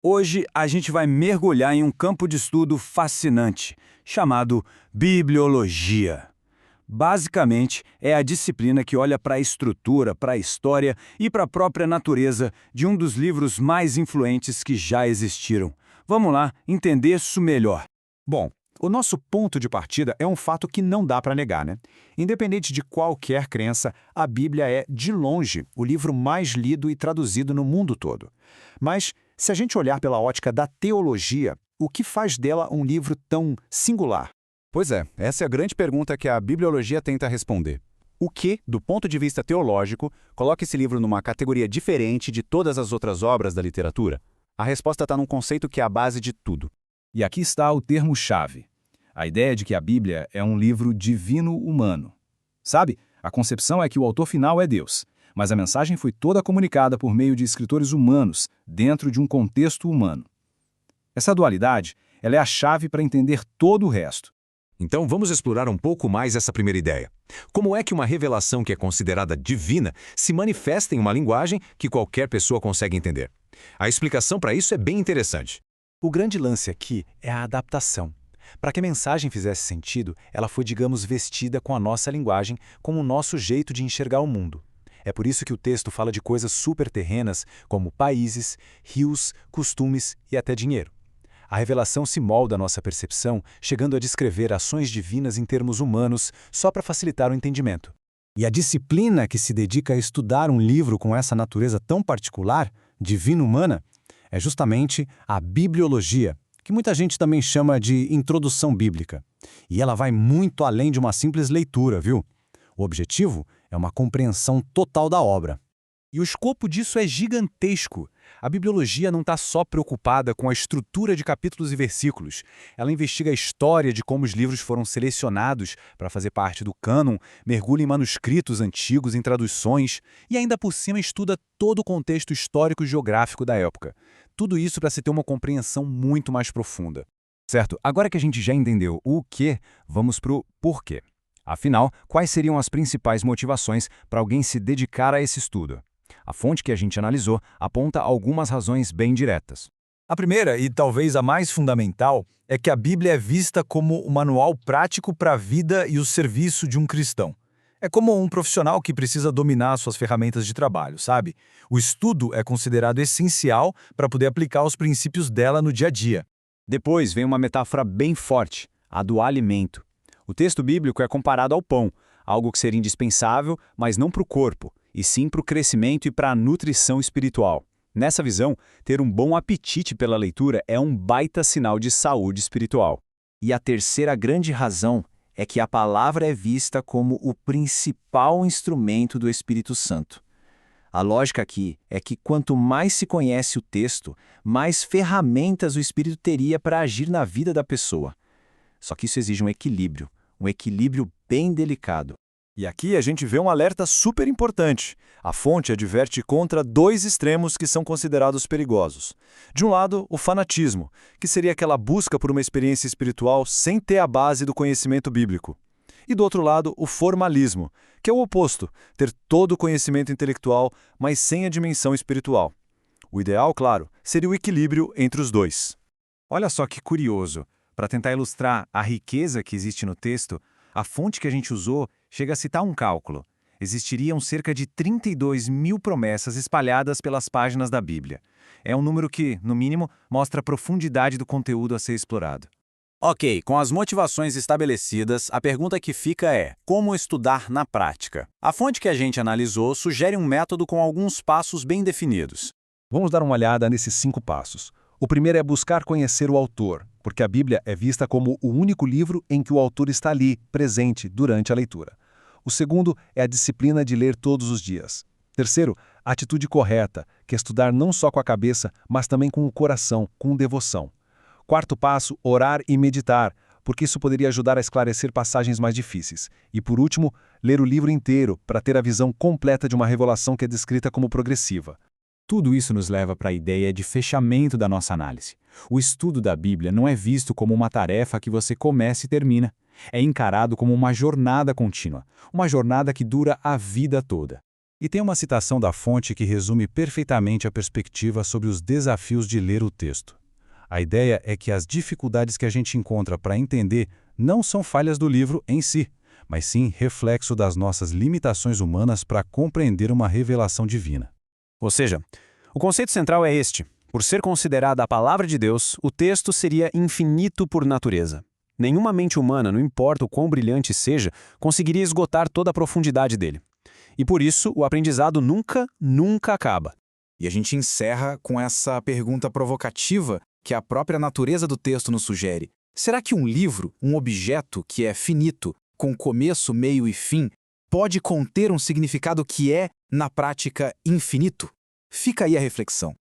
Hoje a gente vai mergulhar em um campo de estudo fascinante, chamado bibliologia. Basicamente, é a disciplina que olha para a estrutura, para a história e para a própria natureza de um dos livros mais influentes que já existiram. Vamos lá entender isso melhor. Bom, o nosso ponto de partida é um fato que não dá para negar, né? Independente de qualquer crença, a Bíblia é, de longe, o livro mais lido e traduzido no mundo todo. Mas, se a gente olhar pela ótica da teologia, o que faz dela um livro tão singular? Pois é, essa é a grande pergunta que a bibliologia tenta responder. O que, do ponto de vista teológico, coloca esse livro numa categoria diferente de todas as outras obras da literatura? A resposta está num conceito que é a base de tudo. E aqui está o termo-chave. A ideia de que a Bíblia é um livro divino-humano. Sabe, a concepção é que o autor final é Deus, mas a mensagem foi toda comunicada por meio de escritores humanos, dentro de um contexto humano. Essa dualidade, ela é a chave para entender todo o resto. Então vamos explorar um pouco mais essa primeira ideia. Como é que uma revelação que é considerada divina se manifesta em uma linguagem que qualquer pessoa consegue entender? A explicação para isso é bem interessante. O grande lance aqui é a adaptação. Para que a mensagem fizesse sentido, ela foi, digamos, vestida com a nossa linguagem, com o nosso jeito de enxergar o mundo. É por isso que o texto fala de coisas superterrenas, como países, rios, costumes e até dinheiro. A revelação se molda à nossa percepção, chegando a descrever ações divinas em termos humanos, só para facilitar o entendimento. E a disciplina que se dedica a estudar um livro com essa natureza tão particular, divino-humana, é justamente a bibliologia, que muita gente também chama de introdução bíblica. E ela vai muito além de uma simples leitura, viu? O objetivo é uma compreensão total da obra. E o escopo disso é gigantesco. A bibliologia não está só preocupada com a estrutura de capítulos e versículos. Ela investiga a história de como os livros foram selecionados para fazer parte do cânon, mergulha em manuscritos antigos, em traduções, e ainda por cima estuda todo o contexto histórico e geográfico da época. Tudo isso para se ter uma compreensão muito mais profunda. Certo, agora que a gente já entendeu o que, vamos para o porquê. Afinal, quais seriam as principais motivações para alguém se dedicar a esse estudo? A fonte que a gente analisou aponta algumas razões bem diretas. A primeira, e talvez a mais fundamental, é que a Bíblia é vista como o manual prático para a vida e o serviço de um cristão. É como um profissional que precisa dominar suas ferramentas de trabalho, sabe? O estudo é considerado essencial para poder aplicar os princípios dela no dia a dia. Depois vem uma metáfora bem forte, a do alimento. O texto bíblico é comparado ao pão, algo que seria indispensável, mas não para o corpo, e sim para o crescimento e para a nutrição espiritual. Nessa visão, ter um bom apetite pela leitura é um baita sinal de saúde espiritual. E a terceira grande razão é que a palavra é vista como o principal instrumento do Espírito Santo. A lógica aqui é que quanto mais se conhece o texto, mais ferramentas o Espírito teria para agir na vida da pessoa. Só que isso exige um equilíbrio bem delicado. E aqui a gente vê um alerta super importante. A fonte adverte contra dois extremos que são considerados perigosos. De um lado, o fanatismo, que seria aquela busca por uma experiência espiritual sem ter a base do conhecimento bíblico. E do outro lado, o formalismo, que é o oposto, ter todo o conhecimento intelectual, mas sem a dimensão espiritual. O ideal, claro, seria o equilíbrio entre os dois. Olha só que curioso. Para tentar ilustrar a riqueza que existe no texto, a fonte que a gente usou chega a citar um cálculo. Existiriam cerca de 32 mil promessas espalhadas pelas páginas da Bíblia. É um número que, no mínimo, mostra a profundidade do conteúdo a ser explorado. Ok, com as motivações estabelecidas, a pergunta que fica é: como estudar na prática? A fonte que a gente analisou sugere um método com alguns passos bem definidos. Vamos dar uma olhada nesses 5 passos. O primeiro é buscar conhecer o autor, porque a Bíblia é vista como o único livro em que o autor está ali, presente, durante a leitura. O segundo é a disciplina de ler todos os dias. Terceiro, a atitude correta, que é estudar não só com a cabeça, mas também com o coração, com devoção. Quarto passo, orar e meditar, porque isso poderia ajudar a esclarecer passagens mais difíceis. E por último, ler o livro inteiro, para ter a visão completa de uma revelação que é descrita como progressiva. Tudo isso nos leva para a ideia de fechamento da nossa análise. O estudo da Bíblia não é visto como uma tarefa que você começa e termina. É encarado como uma jornada contínua, uma jornada que dura a vida toda. E tem uma citação da fonte que resume perfeitamente a perspectiva sobre os desafios de ler o texto. A ideia é que as dificuldades que a gente encontra para entender não são falhas do livro em si, mas sim reflexo das nossas limitações humanas para compreender uma revelação divina. Ou seja, o conceito central é este. Por ser considerada a palavra de Deus, o texto seria infinito por natureza. Nenhuma mente humana, não importa o quão brilhante seja, conseguiria esgotar toda a profundidade dele. E por isso, o aprendizado nunca acaba. E a gente encerra com essa pergunta provocativa que a própria natureza do texto nos sugere. Será que um livro, um objeto que é finito, com começo, meio e fim, pode conter um significado que é, na prática, infinito? Fica aí a reflexão.